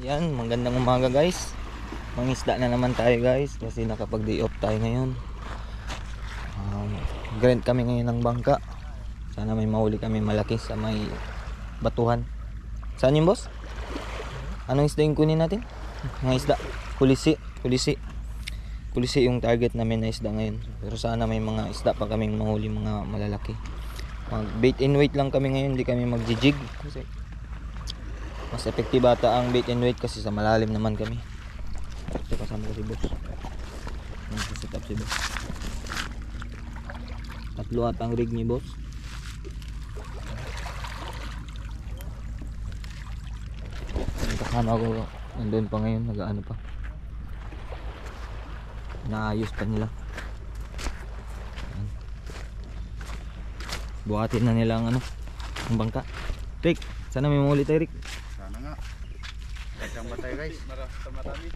Yan, magandang umaga guys. Mangisda na naman tayo guys kasi nakapag day off tayo ngayon. Grind kami ngayon ng bangka. Sana may mahuli kami malaki sa may batuhan. Saan yung boss? Anong isda yung kunin natin? Mga isda, kulisi yung target namin na isda ngayon. Pero sana may mga isda pa kaming mahuli, mga malalaki. Mag bait and weight lang kami ngayon, hindi kami magjijig kasi mas effective ata ang bait and weight kasi sa malalim naman kami. Ito kasama ko si boss. Nagsiset up si boss. Tatlo at ang rig ni boss. Ang kasama ko nandun pa ngayon, nag-ano pa, naayos pa nila. Buhatin na nila ang ang bangka. Rick, sana may mahuli tayo Rick. Sana nga. Kacang batay guys. Basta marami.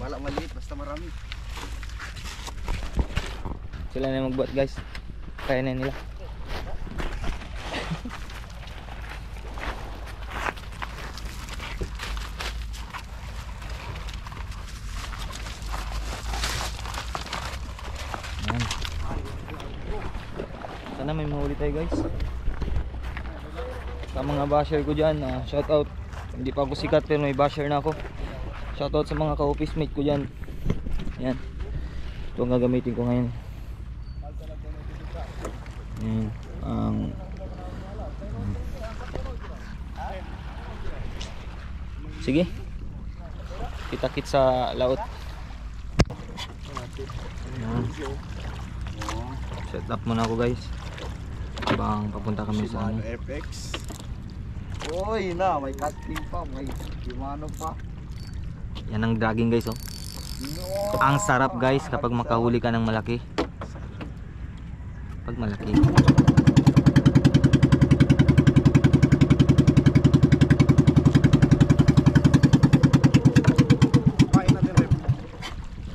Wala maliit, basta marami. Sila na magbuhat guys. Kaya na nila. Yan. Sana may mahuli tayo guys. Sa mga basher ko dyan, shout out. Hindi pa ako sikat pero may basher na ako. Shout out sa mga ka-office mate ko dyan. Yan. Ito ang gagamitin ko ngayon. Yan. Sige. Kita-kit sa laot. Yan. Set up muna ako guys. Habang papunta kami sa FX. Uy na, may casting pa, may Shimano pa. yan ang dragging guys oh. Ang sarap guys kapag makahuli ka ng malaki. Pag malaki. Pain natin rep.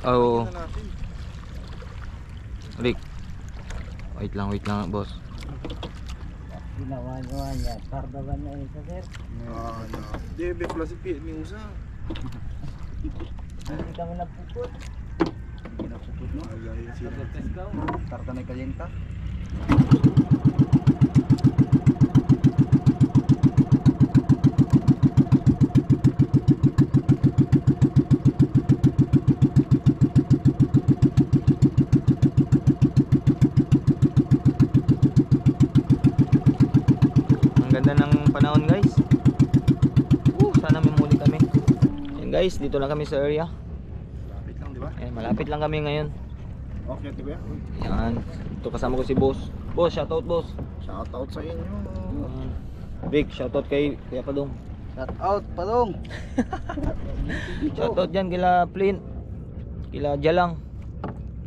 Oh, Rick. Wait lang boss. Ginawa niya, tardagan na isa sir. No. Debe plus pi ni usa. Hindi kami napupot. Ginapupot no. Ay sila. Tarta na kalienta. Ganda ng panahon guys. Sana may muli kami. Yan guys, dito lang kami sa area. Lapit lang, di ba? Malapit lang kami ngayon. Okay, di ba? Yan. Ito kasama ko si boss. Boss, shoutout boss. Shout out sa inyo. Yan. Big shoutout kay Kuya Padong. Shout out, Palong. Shoutout dyan kila Flint, kila Jalang,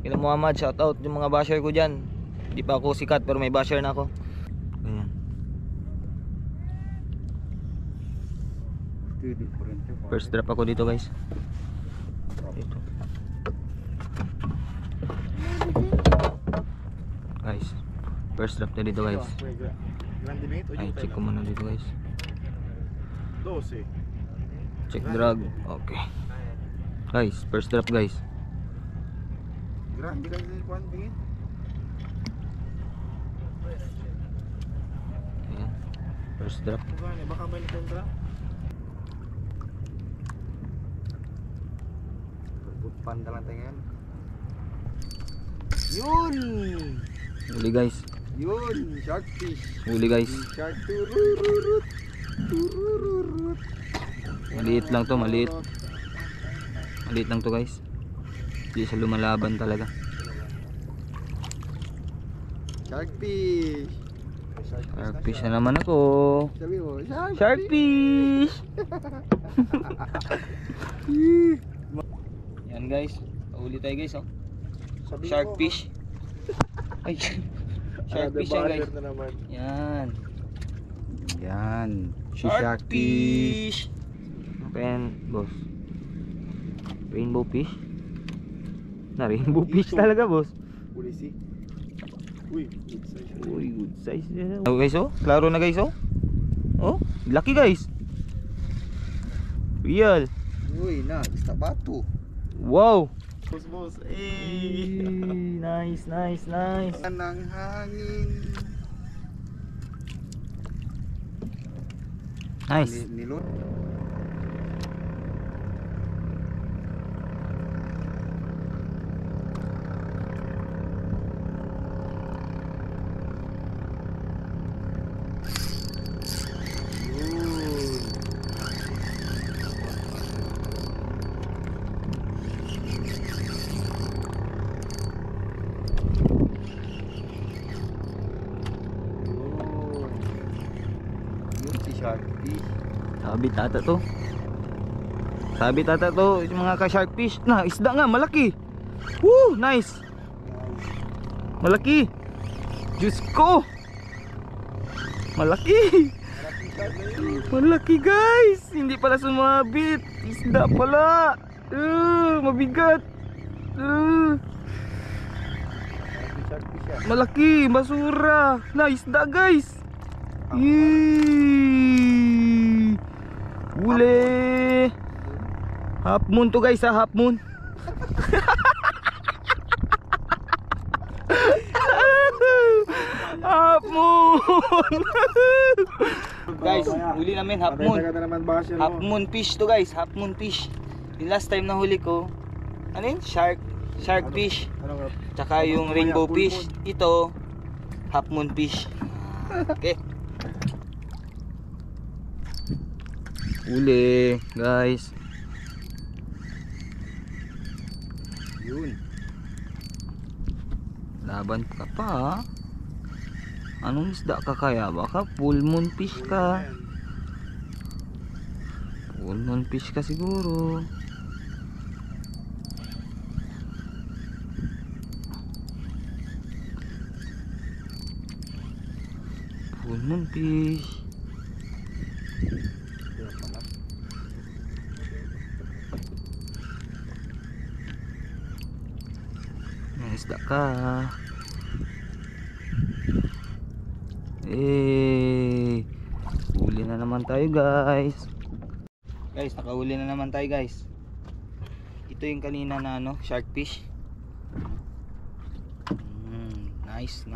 kila Muhammad. Shoutout yung mga basher ko dyan. Hindi pa ako sikat pero may basher na ako. Ayan. First drop ako dito guys. Dito. Guys, first drop na dito guys. Ay, check ko muna dito guys. 12. Check drag. Okay. Guys, first drop guys. Grande kasi ni Juan bingit. Ayan. First drop. Baka ba ni kontra? Panda lang tayo ngayon. Yun! Huli guys. Yun! Shark fish! Huli guys. Shark turururut! Turururut! Maliit lang to, maliit. Maliit lang to guys. Hindi siya lumalaban talaga. Shark fish! Shark fish na naman ako. Sabi mo, Shark fish! Yan guys. Huli tayo guys oh. Shark fish. Ay. Shark fish yan guys. Yan. Yan. Shark fish. Pen, boss. Rainbow fish. Na rainbow fish talaga boss. Pulisi. Uy, good size. Uy, good size. Oh guys oh. Klaro na guys oh. Oh, laki guys. Real. Uy, na, isda batu. Wow. Bos. Nice. Ng hangin. Nice. Nilot. Yun si Sharkfish. Sabi tata to yung mga ka-sharkfish na isda nga malaki. Woo, nice. Malaki. Diyos ko. Malaki. Malaki guys. Hindi pala sumabit. Isda pala. Mabigat. Sharkfish yan. Malaki, basura. Na isda guys. Yee. Ule. Half moon to guys, half moon. Half moon. Guys, huli namin half moon. Half moon fish to guys, half moon fish. Yung last time na huli ko, ano yun? Shark fish. Tsaka yung rainbow fish. Ito, half moon fish. Okay. Huli, guys. Yun. Laban ka pa ha? Anong isda ka kaya? Baka full moon fish ka. Full moon fish ka siguro. Full moon fish. May isda ka. Huli na naman tayo guys. Guys, nakahuli na naman tayo guys. Ito yung kanina na sharkfish. Nice.